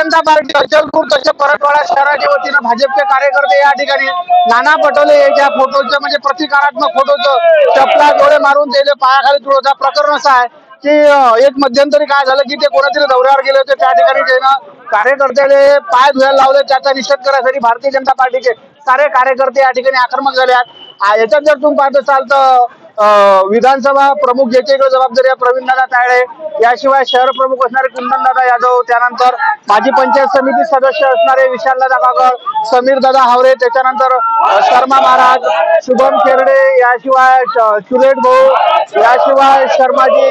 जनता party Achalpur तसे परतवाडा शहराच्या वतीनं भाजपचे कार्यकर्ते या ठिकाणी नाना पटोले यांच्या फोटोचं म्हणजे प्रतिकारात्मक फोटोचं चपला डोळे मारून त्याचे पायाखाली तुळवता. प्रकरण असं आहे की एक मध्यंतरी काय झालं की ते कोणातरी दौऱ्यावर गेले होते, त्या ठिकाणी त्यानं कार्यकर्त्याले पाय धुवायला लावले. त्याचा निषेध करण्यासाठी भारतीय जनता पार्टीचे सारे कार्यकर्ते या ठिकाणी आक्रमक झाले आहेत. याच्यात जर तुम्ही पाहत असाल तर विधानसभा प्रमुख ज्याची इकडे जबाबदारी आहे प्रवीणदादा तायडे, याशिवाय शहर प्रमुख असणारे कुंदनदादा यादव, त्यानंतर माजी पंचायत समिती सदस्य असणारे विशालदादा कागड, समीरदादा हावरे, त्याच्यानंतर शर्मा महाराज, शुभम खेरडे, याशिवाय चुलेट भाऊ, याशिवाय शर्माजी,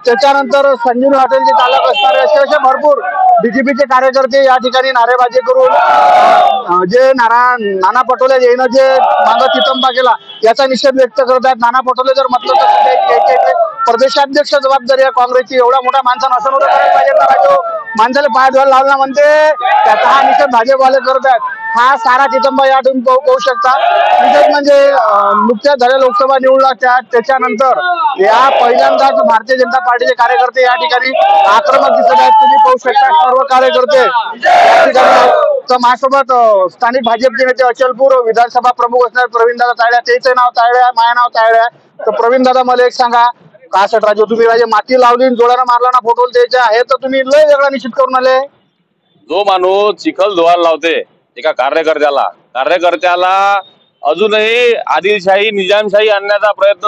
त्याच्यानंतर संजीवनी हॉटेलचे चालक असणारे असे भरपूर बीजेपीचे कार्यकर्ते या ठिकाणी नारेबाजी करून जे नाना पटोले यांनी जे मागं चितंबा केला याचा निषेध व्यक्त करत आहेत. नाना पटोले जर म्हटलं तर सध्या प्रदेशाध्यक्ष जबाबदारी आहे काँग्रेसची. एवढ्या मोठ्या माणसानं असं नव्हतं करायला पाहिजे का? जो माणसाला पाय धुवायला लावला म्हणते त्याचा हा निषेध भाजपवाले करत आहेत. हा सारा चितंबा या ठिकाणी पाहू शकता. निषेध म्हणजे नुकत्याच झालेल्या लोकसभा निवडणुका त्याच्यानंतर या पहिल्यांदाच भारतीय जनता पार्टीचे कार्यकर्ते या ठिकाणी आक्रमक दिसत आहेत. तुम्ही पाहू शकता सर्व कार्यकर्ते या ठिकाणी. तर माझ्यासोबत स्थानिक भाजपचे नेते अचलपूर विधानसभा प्रमुख असणारे प्रवीणदादा तायडे, त्याचे नाव तायडे आहे, माझे नाव तायडे आहे. तर प्रवीणदादा मला एक सांगा, का राजू तुम्ही राजे माती लावली जोरानं मारला ना फोटोल द्यायचे आहे, तर तुम्ही लय वेगळा निश्चित करून आले. जो माणूस चिखल धुवायला लावते एका कार्यकर्त्याला अजूनही आदिलशाही निजामशाही आणण्याचा प्रयत्न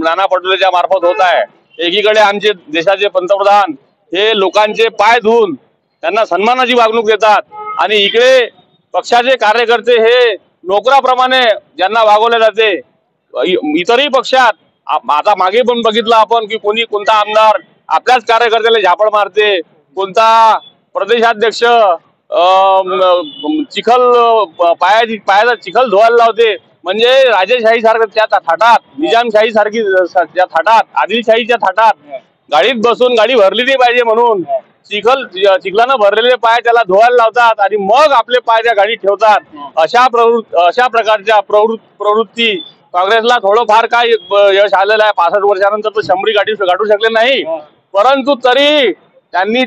नाना पटोलेच्या मार्फत होत आहे. एकीकडे आमचे देशाचे पंतप्रधान हे लोकांचे पाय धुवून त्यांना सन्मानाची वागणूक देतात आणि इकडे पक्षाचे कार्यकर्ते हे नोकराप्रमाणे ज्यांना वागवले जाते. इतरही पक्षात आता मागे पण बघितलं आपण की कोणता आमदार आपल्याच कार्यकर्त्याला झापड मारते, कोणता प्रदेशाध्यक्ष पायाचा चिखल धुवायला लावते. म्हणजे राजेशाही सारखं त्या थाटात, निजामशाही सारखी त्या थाटात, आदिलशाहीच्या थाटात गाडीत बसून गाडी भरली नाही पाहिजे म्हणून चिखलानं भरलेले पाय त्याला धुवायला लावतात आणि मग आपले पाय त्या गाडीत ठेवतात. अशा प्रकारच्या प्रवृत्ती काँग्रेसला थोडंफार काय यश आलेलं आहे. 65 वर्षानंतर तर 100 गाठू शकले नाही, परंतु तरी त्यांनी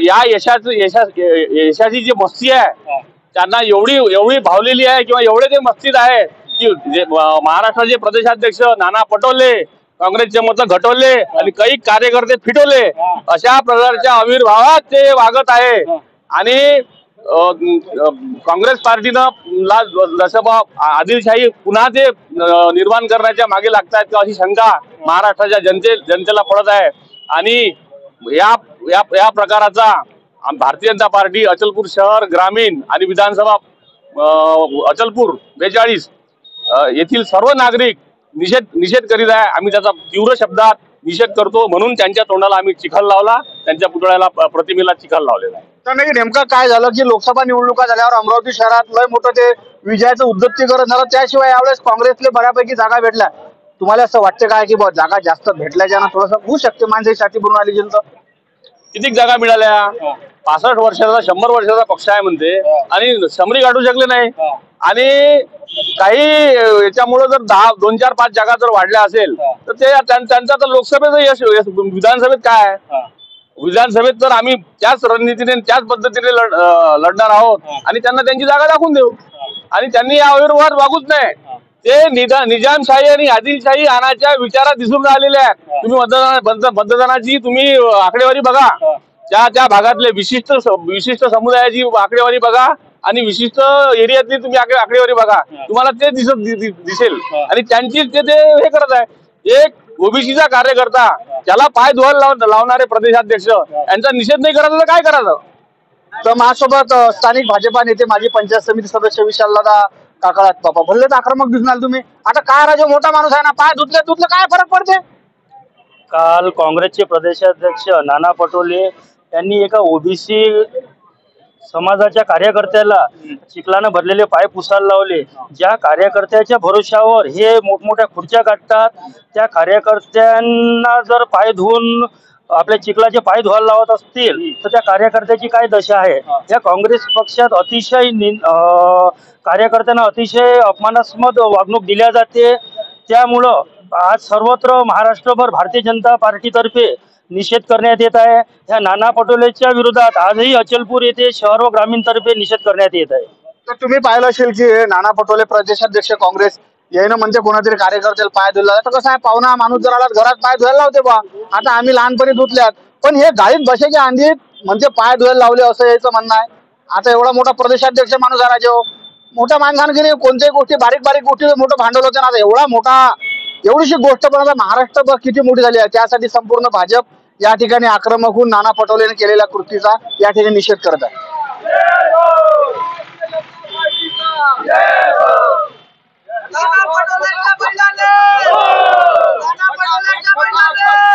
या यशाची जी मस्ती आहे त्यांना एवढी भावलेली आहे किंवा एवढे ते मस्तीत आहे की महाराष्ट्राचे प्रदेशाध्यक्ष नाना पटोले काँग्रेसचे मत घटवले आणि काही कार्यकर्ते फिटवले. अशा प्रकारच्या आविर्भावात ते वागत आहे आणि काँग्रेस पार्टीनं जसं आदिलशाही पुन्हा ते निर्माण करण्याच्या मागे लागतायत का अशी शंका महाराष्ट्राच्या जनतेला पडत आहे. आणि या प्रकाराचा भारतीय जनता पार्टी अचलपूर शहर ग्रामीण आणि विधानसभा अचलपूर 42 येथील सर्व नागरिक निषेध करीत आहे. आम्ही त्याचा तीव्र शब्दात निषेध करतो, म्हणून त्यांच्या तोंडाला आम्ही चिखल लावला, त्यांच्या पुतळ्याला प्रतिमेला चिखल लावलेला आहे. तर नेमकं काय झालं की लोकसभा निवडणुका झाल्यावर अमरावती शहरात लय मोठं ते विजयाचं उद्युक्तीकरण झालं. त्याशिवाय यावेळेस काँग्रेसला बऱ्यापैकी जागा भेटल्या. तुम्हाला असं वाटतं काय की जागा जास्त भेटल्याच्या थोडंसं होऊ शकते माणसाची छाती भरून आली जनता? किती जागा मिळाल्या? 65 वर्षाचा 100 वर्षाचा पक्ष आहे म्हणते आणि समरी गाठू शकले नाही. आणि काही याच्यामुळे जर 2, 4, 5 जागा जर वाढल्या असेल तर ते त्यांचा तर लोकसभेचं यश. विधानसभेत काय आहे? विधानसभेत तर आम्ही त्याच रणनीतीने त्याच पद्धतीने लढणार आहोत आणि त्यांना त्यांची जागा दाखवून देऊ. आणि त्यांनी या आविर्भावात वागूच नाही. ते निजामशाही आणि आदिलशाही आणायच्या विचारात दिसून राहिलेले आहेत. तुम्ही मतदानाची तुम्ही आकडेवारी बघा, त्या भागातले विशिष्ट समुदायाची आकडेवारी बघा आणि विशिष्ट एरियातली तुम्ही आकडेवारी बघा, तुम्हाला ते दिसेल. आणि त्यांची ते हे करत आहे. एक ओबीसीचा कार्यकर्ता त्याला पाय धुवायला लावणारे प्रदेशाध्यक्ष यांचा निषेध नाही करायचा तर काय करायचं? तर माझ्यासोबत स्थानिक भाजपा नेते माजी पंचायत समिती सदस्य विशालदादा काकड बाबा भरलेच आक्रमक दिसून आले तुम्ही. आता काय राजा मोठा माणूस आहे ना, पाय धुतले काय फरक पडते? काल काँग्रेसचे प्रदेशाध्यक्ष नाना पटोले यांनी एका ओबीसी समाजाच्या कार्यकर्त्याला चिखलानं भरलेले पाय पुसायला लावले. ज्या कार्यकर्त्याच्या भरोशावर हे मोठमोठ्या खुर्च्या काढतात, त्या कार्यकर्त्यांना जर पाय धुवून आपल्या चिखलाचे पाय धुवायला लावत असतील तर त्या कार्यकर्त्याची काय दशा आहे? या काँग्रेस पक्षात अतिशय कार्यकर्त्यांना अतिशय अपमानास्पद वागणूक दिल्या जाते. त्यामुळं आज सर्वत्र महाराष्ट्रभर भारतीय जनता पार्टीतर्फे निषेध करण्यात येत आहे. ह्या नाना पटोलेच्या विरोधात आजही अचलपूर येथे शहर व ग्रामीण तर्फे निषेध करण्यात येत आहे. तर तुम्ही पाहिलं असेल की नाना पटोले प्रदेशाध्यक्ष काँग्रेस यानं म्हणजे कोणातरी कार्यकर्त्याला पाय धुतला. आता कसं आहे, पाहुणा माणूस जर आला घरात पाय धुवायला लावते बा. आता आम्ही लहानपणी धुतल्यात, पण हे गाडीत बसायच्या आधीत म्हणजे पाय धुवायला लावले असं याचं म्हणणं आहे. आता एवढा मोठा प्रदेशाध्यक्ष माणूस आहे राजे, मोठ्या माणसाने की नाही कोणत्याही गोष्टी बारीक बारीक गोष्टी मोठं भांडवल होते ना. आता एवढा मोठा एवढीशी गोष्ट पण आता महाराष्ट्र किती मोठी झाली आहे. त्यासाठी संपूर्ण भाजप या ठिकाणी आक्रमक होऊन नाना पटोलेने केलेल्या कृतीचा या ठिकाणी निषेध करत आहे. नाना पटोलेच्या बैलाने, नाना पटोलेच्या बैलाने